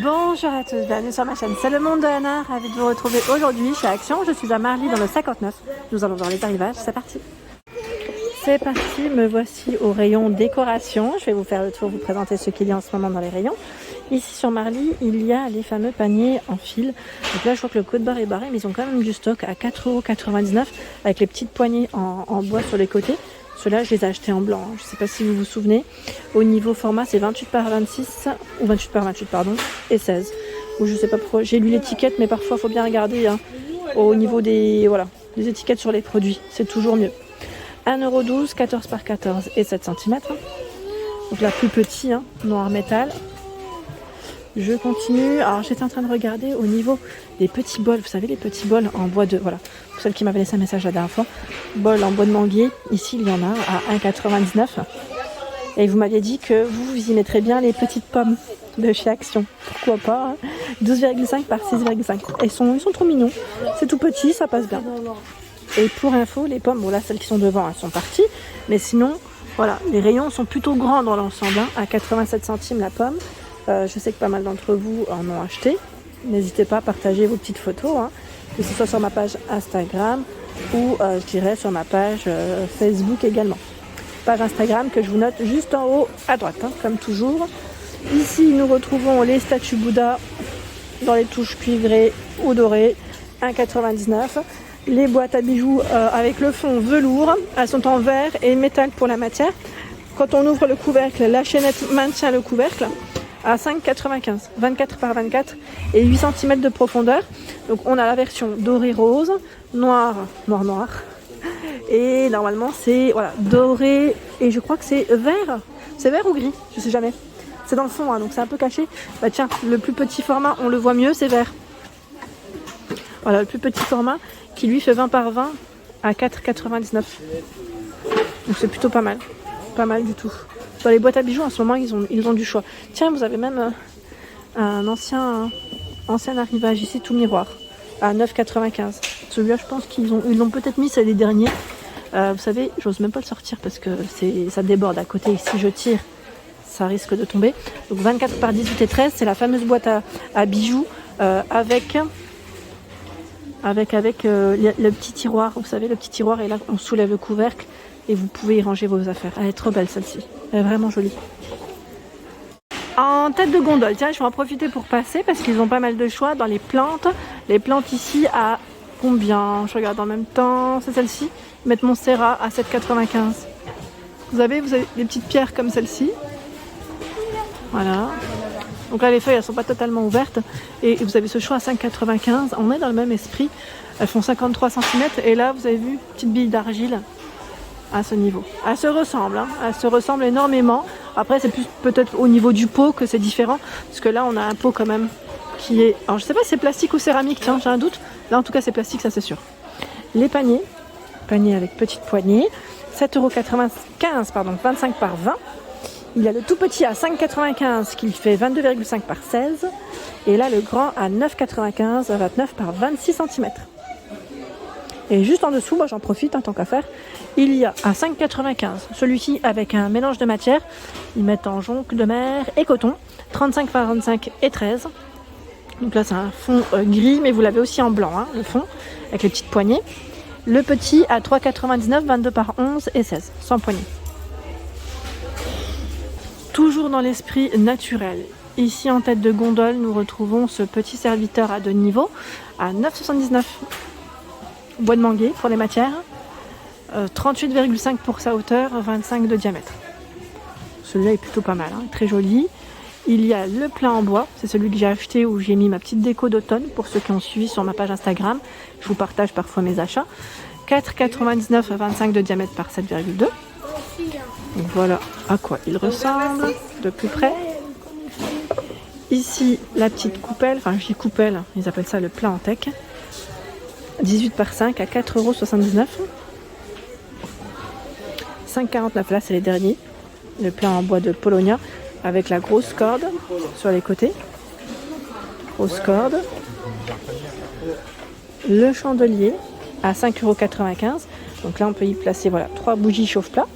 Bonjour à tous, bienvenue sur ma chaîne, c'est le monde de Anna, ravi de vous retrouver aujourd'hui chez Action. Je suis à Marly dans le 59, nous allons voir les arrivages, c'est parti. C'est parti, me voici au rayon décoration. Je vais vous faire le tour, vous présenter ce qu'il y a en ce moment dans les rayons. Ici sur Marly, il y a les fameux paniers en fil. Donc là je vois que le code barre est barré, mais ils ont quand même du stock à 4,99 € avec les petites poignées en bois sur les côtés. Ceux-là, je les ai achetés en blanc. Je ne sais pas si vous vous souvenez. Au niveau format, c'est 28 par 26, ou 28 par 28, pardon, et 16. Ou je sais pas pourquoi. J'ai lu l'étiquette, mais parfois, il faut bien regarder au niveau des étiquettes sur les produits. C'est toujours mieux. 1,12 €, 14 par 14 et 7 cm. Donc la plus petite, noir métal. Je continue. Alors, j'étais en train de regarder au niveau des petits bols. Vous savez, les petits bols en bois de... Voilà, pour celle qui m'avait laissé un message la dernière fois. Bol en bois de manguier. Ici, il y en a à 1,99 €. Et vous m'aviez dit que vous y mettrez bien les petites pommes de chez Action. Pourquoi pas 12,5 par 6,5. Ils sont trop mignons. C'est tout petit, ça passe bien. Et pour info, les pommes, bon là, celles qui sont devant, elles sont parties. Mais sinon, voilà, les rayons sont plutôt grands dans l'ensemble. À 87 centimes la pomme. Je sais que pas mal d'entre vous en ont acheté. N'hésitez pas à partager vos petites photos, que ce soit sur ma page Instagram ou je dirais sur ma page Facebook également. Page Instagram que je vous note juste en haut à droite, comme toujours. Ici, nous retrouvons les statues Bouddha dans les touches cuivrées ou dorées, 1,99 €. Les boîtes à bijoux avec le fond velours, elles sont en verre et métal pour la matière. Quand on ouvre le couvercle, la chaînette maintient le couvercle à 5,95 €, 24 par 24 et 8 cm de profondeur. Donc on a la version doré rose, noir. Et normalement c'est doré et je crois que c'est vert. C'est vert ou gris, je sais jamais. C'est dans le fond, donc c'est un peu caché. Bah tiens, le plus petit format, on le voit mieux, c'est vert. Voilà, le plus petit format qui lui fait 20 par 20 à 4,99 €. Donc c'est plutôt pas mal. Pas mal du tout. Dans les boîtes à bijoux en ce moment ils ont du choix. Tiens, vous avez même un ancien arrivage ici, tout miroir à 9,95 €. Celui-là je pense qu'ils l'ont peut-être mis, c'est les derniers. Vous savez, j'ose même pas le sortir parce que ça déborde à côté et si je tire ça risque de tomber. Donc 24 par 18 et 13, c'est la fameuse boîte à bijoux avec le petit tiroir. Vous savez, le petit tiroir, et là on soulève le couvercle et vous pouvez y ranger vos affaires. Elle est trop belle celle-ci, elle est vraiment jolie. En tête de gondole, tiens, je vais en profiter pour passer parce qu'ils ont pas mal de choix dans les plantes. Les plantes ici à combien? Je regarde en même temps, c'est celle-ci. Ils mettent Montserrat à 7,95 €. Vous avez des petites pierres comme celle-ci. Voilà. Donc là les feuilles elles sont pas totalement ouvertes et vous avez ce choix à 5,95 €. On est dans le même esprit. Elles font 53 cm et là vous avez vu, petite bille d'argile à ce niveau. Elles se ressemblent énormément. Après c'est plus peut-être au niveau du pot que c'est différent parce que là on a un pot quand même qui est... Alors je sais pas si c'est plastique ou céramique, tiens j'ai un doute. Là en tout cas c'est plastique, ça c'est sûr. Les paniers avec petite poignée, 7,95 €, pardon, 25 par 20. Il y a le tout petit à 5,95 € qui fait 22,5 par 16. Et là le grand à 9,95 €, 29 par 26 cm. Et juste en dessous, moi j'en profite tant qu'à faire, il y a à 5,95 € celui-ci avec un mélange de matière. Ils mettent en jonc de mer et coton, 35 par 25 et 13. Donc là c'est un fond gris, mais vous l'avez aussi en blanc, le fond, avec les petites poignées. Le petit à 3,99 €, 22 par 11 et 16, sans poignée. Toujours dans l'esprit naturel. Ici en tête de gondole, nous retrouvons ce petit serviteur à 2 niveaux à 9,79 €. Bois de manguier pour les matières, 38,5 pour sa hauteur, 25 de diamètre. Celui-là est plutôt pas mal, très joli. Il y a le plat en bois, c'est celui que j'ai acheté où j'ai mis ma petite déco d'automne pour ceux qui ont suivi sur ma page Instagram. Je vous partage parfois mes achats. 4,99 €, 25 de diamètre par 7,2. Donc voilà à quoi il ressemble de plus près. Ici la petite coupelle, enfin je dis coupelle, ils appellent ça le plat en teck. 18 par 5 à 4,79 €. 5,49 € là c'est les derniers. Le plat en bois de Polonia avec la grosse corde sur les côtés. Grosse corde. Le chandelier à 5,95 €. Donc là on peut y placer 3 bougies chauffe-plat.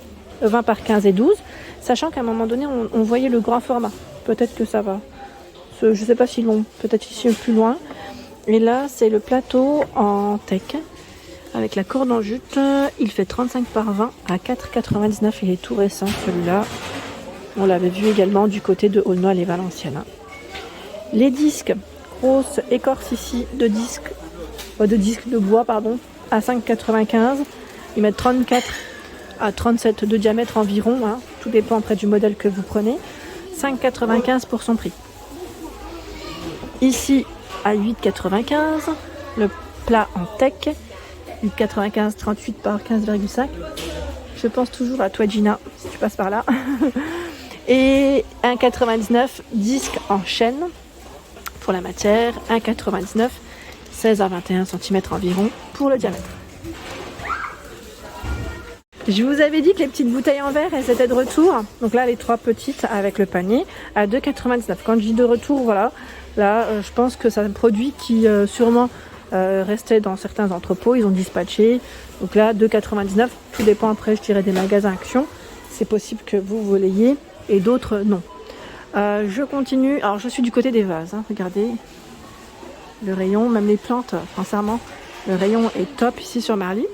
20 par 15 et 12. Sachant qu'à un moment donné on voyait le grand format. Peut-être que ça va Je ne sais pas s'ils l'ont peut-être ici plus loin. Et là, c'est le plateau en teck avec la corde en jute. Il fait 35 par 20 à 4,99. Il est tout récent celui-là. On l'avait vu également du côté de Aulnoy et Valenciennes. Les disques, grosse écorce ici de disques de bois pardon, à 5,95. Ils mettent 34 à 37 de diamètre environ. Hein. Tout dépend après du modèle que vous prenez. 5,95 pour son prix. Ici à 8,95. Le plat en teck. 8,95, 38 par 15,5. Je pense toujours à toi Gina, si tu passes par là. Et 1,99, disque en chêne pour la matière. 1,99, 16 à 21 cm environ pour le diamètre. Je vous avais dit que les petites bouteilles en verre, elles étaient de retour. Donc là, les 3 petites avec le panier à 2,99. Quand je dis de retour, voilà. Là, je pense que c'est un produit qui sûrement restait dans certains entrepôts. Ils ont dispatché. Donc là, 2,99. Tout dépend après, je dirais, des magasins Action. C'est possible que vous l'ayez et d'autres non. Je continue. Alors, je suis du côté des vases. Hein. Regardez le rayon, même les plantes. Sincèrement, le rayon est top ici sur Marly.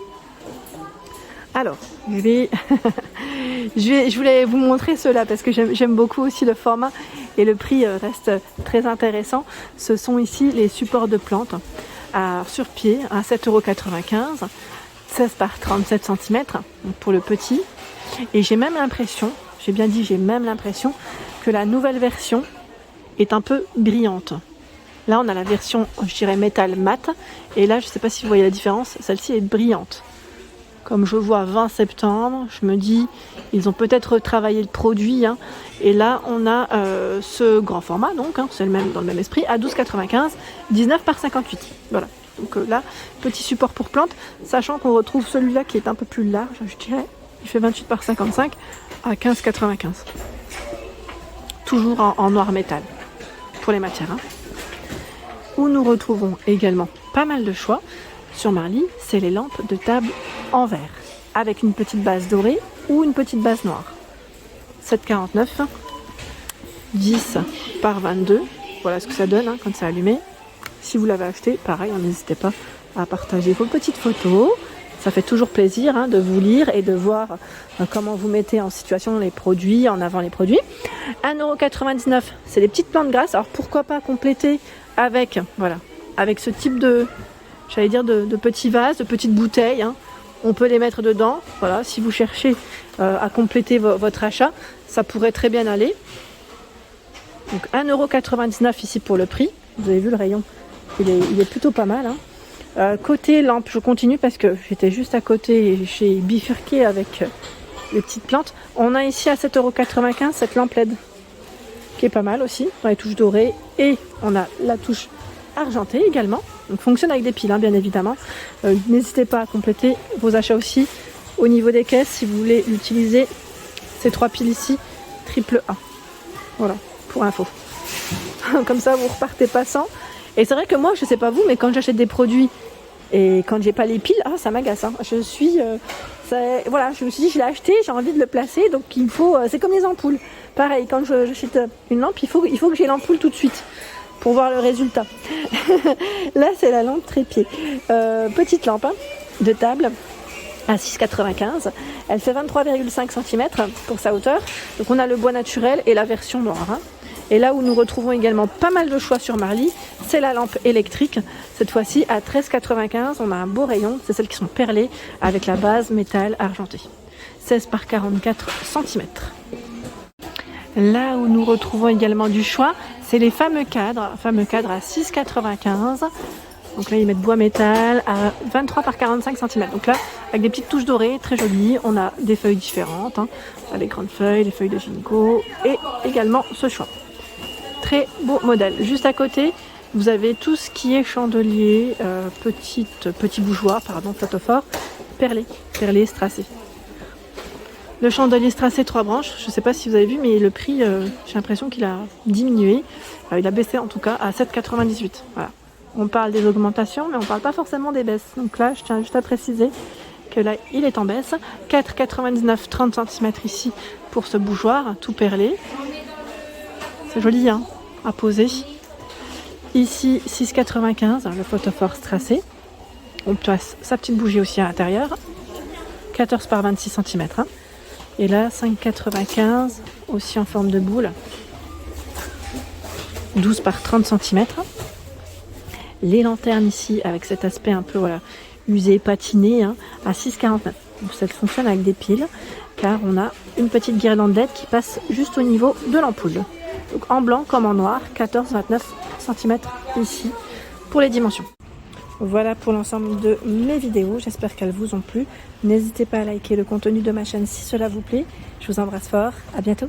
Alors, je voulais vous montrer ceux-là parce que j'aime beaucoup aussi le format et le prix reste très intéressant. Ce sont ici les supports de plantes sur pied à 7,95 €, 16 par 37 cm pour le petit. Et j'ai même l'impression, j'ai même l'impression que la nouvelle version est un peu brillante. Là, on a la version, je dirais, métal mat. Et là, je ne sais pas si vous voyez la différence, celle-ci est brillante. Comme je vois 20 septembre, je me dis, ils ont peut-être retravaillé le produit. Hein. Et là, on a ce grand format, donc, hein, c'est dans le même esprit, à 12,95, 19 par 58. Voilà. Donc là, petit support pour plantes, sachant qu'on retrouve celui-là qui est un peu plus large, je dirais. Il fait 28 par 55 à 15,95. Toujours en noir métal pour les matières. Hein. Où nous retrouvons également pas mal de choix. Sur Marly, c'est les lampes de table en verre, avec une petite base dorée ou une petite base noire. 7,49, 10 par 22, voilà ce que ça donne hein, quand c'est allumé. Si vous l'avez acheté, pareil, n'hésitez pas à partager vos petites photos. Ça fait toujours plaisir hein, de vous lire et de voir comment vous mettez en situation les produits, en avant les produits. 1,99 €, c'est des petites plantes grasses. Alors pourquoi pas compléter avec ce type de petits vases, de petites bouteilles. Hein. On peut les mettre dedans. Voilà, si vous cherchez à compléter votre achat, ça pourrait très bien aller. Donc 1,99 € ici pour le prix. Vous avez vu le rayon, il est plutôt pas mal. Hein. Côté lampe, je continue parce que j'étais juste à côté et j'ai bifurqué avec les petites plantes. On a ici à 7,95 € cette lampe LED qui est pas mal aussi, dans les touches dorées. Et on a la touche argentée également. Donc fonctionne avec des piles hein, bien évidemment. N'hésitez pas à compléter vos achats aussi au niveau des caisses si vous voulez utiliser ces 3 piles ici AAA. Voilà, pour info. Comme ça vous repartez pas sans. Et c'est vrai que moi, je sais pas vous, mais quand j'achète des produits et quand j'ai pas les piles, ça m'agace. Hein. Je me suis dit, je l'ai acheté, j'ai envie de le placer, donc il faut. C'est comme les ampoules. Pareil, quand j'achète une lampe, il faut que j'ai l'ampoule tout de suite pour voir le résultat. Là, c'est la lampe trépied. Petite lampe hein, de table à 6,95. Elle fait 23,5 cm pour sa hauteur. Donc on a le bois naturel et la version noire. Hein. Et là où nous retrouvons également pas mal de choix sur Marly, c'est la lampe électrique. Cette fois-ci à 13,95. On a un beau rayon. C'est celles qui sont perlées avec la base métal argenté. 16 par 44 cm. Là où nous retrouvons également du choix, c'est les fameux cadres à 6,95. Donc là, ils mettent bois métal à 23 par 45 cm. Donc là, avec des petites touches dorées, très jolies. On a des feuilles différentes. Hein. On a les grandes feuilles, les feuilles de gynéco et également ce choix. Très beau modèle. Juste à côté, vous avez tout ce qui est chandelier, petit bougeoir, photophore, perlé strassé. Le chandelier strassé 3 branches, je ne sais pas si vous avez vu, mais le prix, j'ai l'impression qu'il a diminué. Il a baissé en tout cas à 7,98. Voilà. On parle des augmentations, mais on ne parle pas forcément des baisses. Donc là, je tiens juste à préciser que là, il est en baisse. 4,99, 30 cm ici pour ce bougeoir, tout perlé. C'est joli, hein, à poser. Ici 6,95 le photoforce tracé. On place sa petite bougie aussi à l'intérieur. 14 par 26 cm. Et là 5,95 aussi en forme de boule. 12 par 30 cm. Les lanternes ici avec cet aspect un peu voilà, usé, patiné à 6,49. Donc ça fonctionne avec des piles car on a une petite guirlande LED qui passe juste au niveau de l'ampoule. Donc en blanc comme en noir, 14-29 cm ici pour les dimensions. Voilà pour l'ensemble de mes vidéos, j'espère qu'elles vous ont plu. N'hésitez pas à liker le contenu de ma chaîne si cela vous plaît. Je vous embrasse fort, à bientôt.